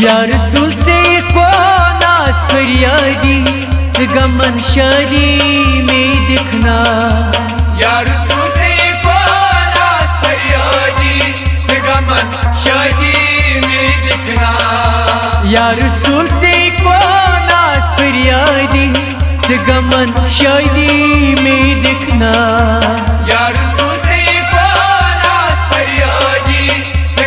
या रसूल से को नाज फरियादी गमन शादी में दिखना। या रसूल से को नाज फरियादी गमन शादी में दिखना। या रसूल से को नाज फरियादी गमन शादी में दिखना। या रसूल से को नाज फरियादी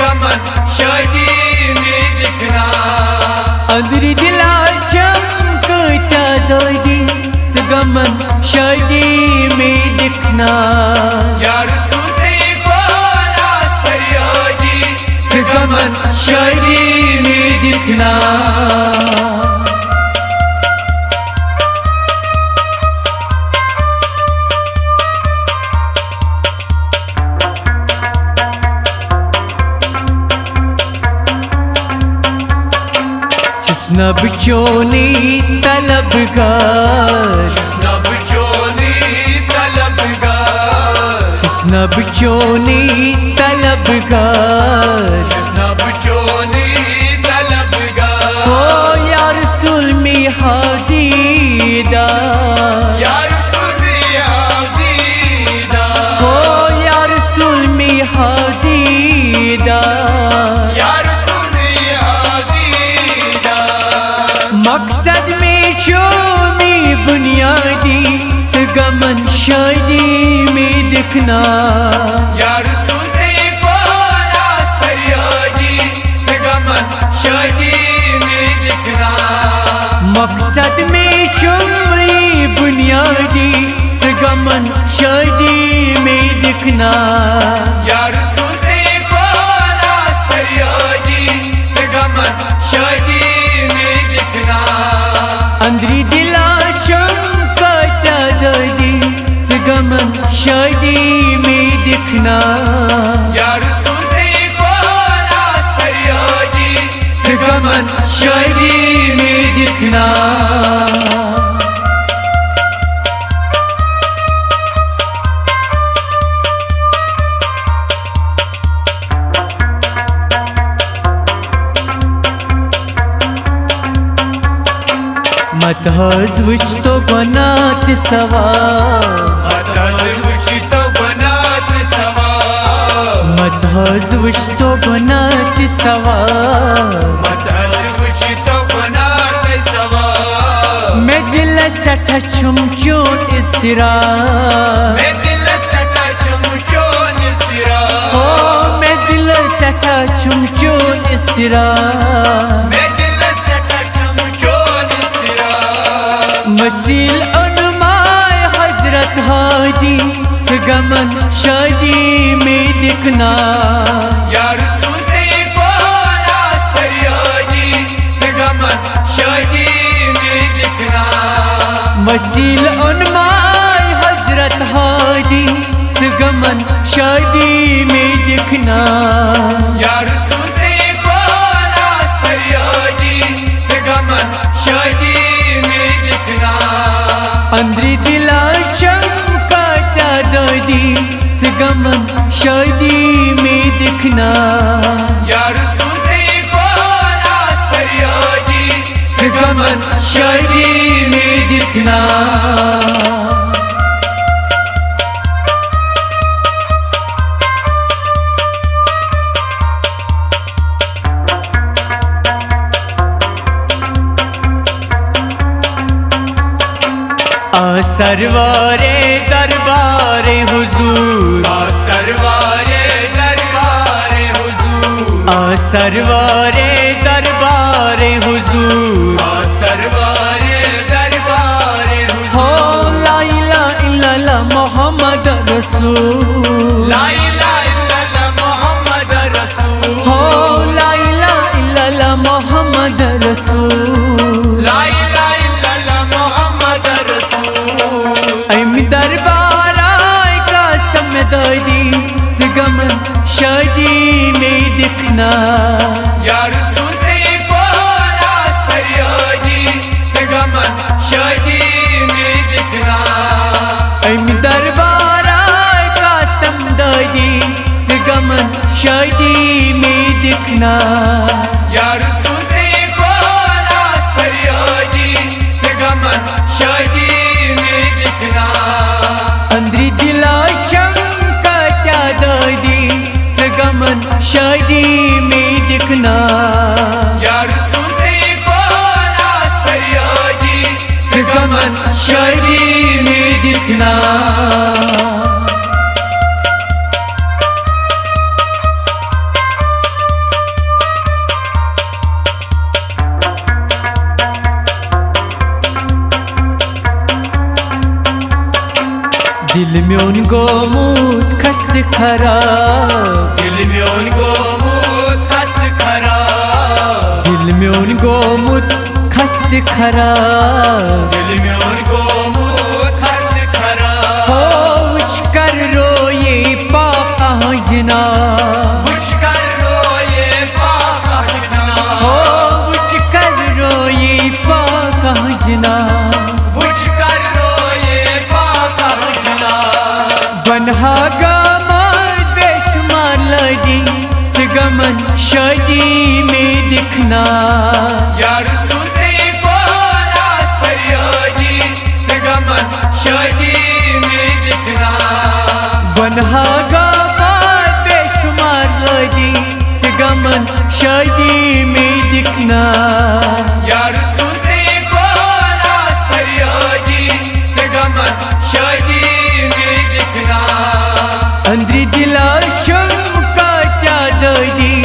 गमन शादी में दिखना। अंदरी दिला चमकता दादी गमन शादी में दिखना। या रसूल से को नाज फरियादी गमन शादी में दिखना। जिसना बिचोनी तलबगार, जिसना बिचोनी तलबगार, जिसना बिचोनी तलबगार, जिसना बिचोनी तलबगार। ओ या रसूल में हादीदा, या रसूल में हादीदा, ओ या रसूल में हादीदा। या रसूल में हादीदा। मकसद में चोमी बुनियादी गमन शादी में दिखना। या रसूल से को नाज फरियादी गमन शादी में दिखना। मकसद में चोमी बुनियादी गमन शादी में दिखना। या रसूल से को नाज फरियादी गमन शादी में दिखना। अंदरी दिला चमकता दादी गमन शादी में दिखना। या रसूल से को नाज फरियादी गमन शादी में दिखना। मतहज वुच तो बनात सवार, मतहज वुच तो बनात सवार, मतहज वुच तो बनात सवार। मतहज वुच तो बनात सवार। मैं दिल सठा चमचोन इस्तिरार, मैं दिल सटा चमचोन इस्तिरार। ओ मैं दिल सठा चमचोन इस्तिरार। मैं दिल सटा चमचोन इस्तिरार। मसील उन्माय हजरत हादी गमन शादी में दिखना। या रसूल से को नाज फरियादी गमन शादी में दिखना। मसील उन्माय हजरत हादी गमन शादी में दिखना। या रसूल से को नाज फरियादी गमन शादी में दिखना। अंदरी दिला चमकता दादी गमन शादी में दिखना। या रसूल से को नाज फरियादी गमन शादी में दिखना। सरवारे दरबारे हुजूर, सरवारे दरबारे हुजूर, सरवारे दरबारे हुजूर। सरवारे दरबारे हो हुजूर। ला इलाहा इल्लल्लाह मोहम्मद रसूल, ला इलाहा इल्लल्लाह मोहम्मद रसूल। हो ला इलाहा इल्लल्लाह मोहम्मद रसूल। ला इलाहा इल्लल्लाह मोहम्मद रसूल। ऐम दरबार आए कासम दादी गमन शादी में दिखना। या रसूल से को नाज फरियादी गमन शादी में दिखना। ऐम दरबार आए कासम दादी गमन शादी में दिखना। या रसूल से शादी में दिखना, या रसूल से कौन आस फरियादी, गमन शादी में दिखना। दिल में गोमूत खस्त खराब, दिल में गोमूत खस्त खराब, दिल में गोमूत खस्त खराब, दिल में गोमूत खस्त खराब। हो उच कर रोए पापा जना, उच कर रोए पापा जना, हो उच कर रोए पापा जना, उच कर रोए पापा जना। बनहा गामाद बेशुमार लगी, गमन शादी में दिखना, या रसूल से कौन आस फरियादी, गमन शादी में दिखना। बनहा गामाद बेशुमार लगी, गमन शादी में दिखना। या रसूल से कौन आस फरियादी, गमन शादी में दिखना। अंदर दिला शम्का क्या दर्दी,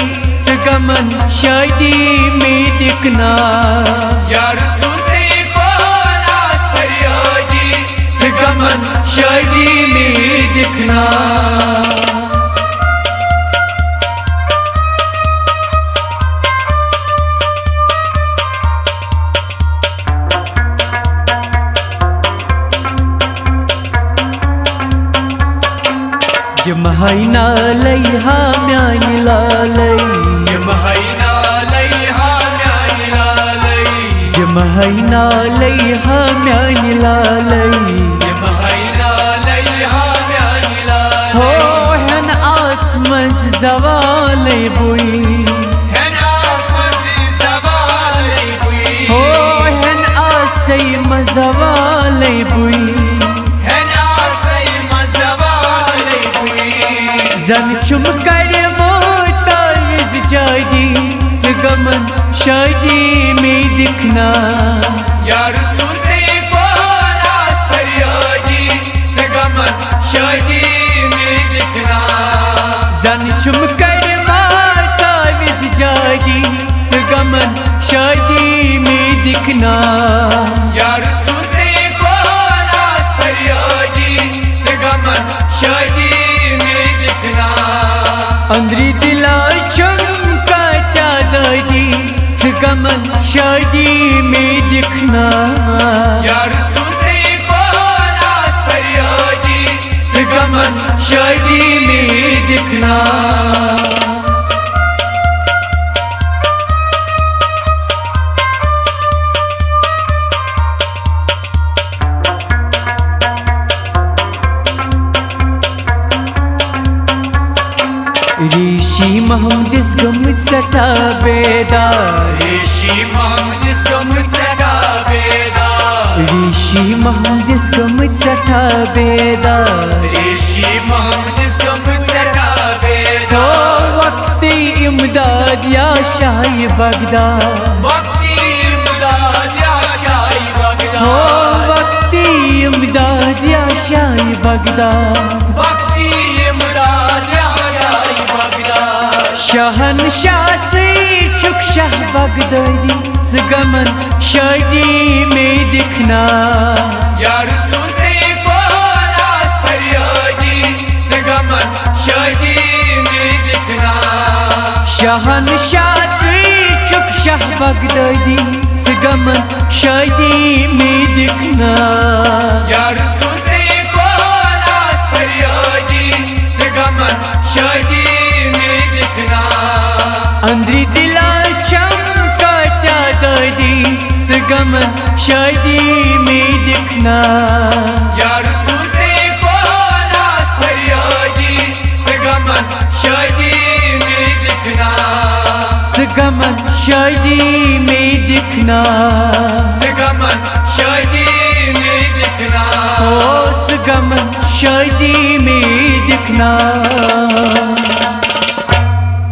गमन शादी में दिखना। या रसूल से कौन आस फरियादी, गमन शादी में दिखना। ये महीना लैहा म्यानी लालई, ये महीना लैहा म्यानी लालई, ये महीना लैहा म्यानी लालई। ये महीना लैहा म्यानी लालई। हो हन आसमस जवाल बुई, हन आसमस जवाल बुई, हो हन आसई मजवाल बुई। हन आसई मजवाल बुई। जन चुम कर मोताज जादी, गमन शादी में दिखना। या रसूल से कौन आस फरियादी, गमन शादी में दिखना। जन चुम कर मोताज जादी, गमन शादी में दिखना। या रसूल से कौन आस फरियादी, गमन शादी में दिखना। अंदरी दिला चमका क्या दादी, गमन शादी में दिखना। या रसूल से कौन आस फरियादी, गमन शादी में दिखना। ऋषि मोहम्मद इसको मुझसे बेदार, ऋषि मोहम्मद इसको मुझसे बेदार, ऋषि मोहम्मद इसको मुझसे बेदार। ऋषि मोहम्मद इसको मुझसे हो बेदार। वक्त इमदाद या शाही बगदाद, वक्ती इमदाद या शाही हो बगदाद, वक्त इमदाद या शाही बगदाद। वक्ती इमदाद या शाही बगदाद। शहनशाह से चुक शाह बगदादी, गमन शादी में दिखना। या रसूल से कौन आस फरियादी, गमन शादी में दिखना। शहनशाह से चुक शाह बगदादी, गमन शादी में दिखना। या रसूल से कौन आस फरियादी, गमन शादी में दिखना। अंदरी दिला चमका क्या दादी, गमन शादी में दिखना। या रसूल से कौन आस फरियादी, गमन शादी में दिखना। गमन शादी में दिखना। गमन शादी में दिखना। हो गमन शादी में दिखना।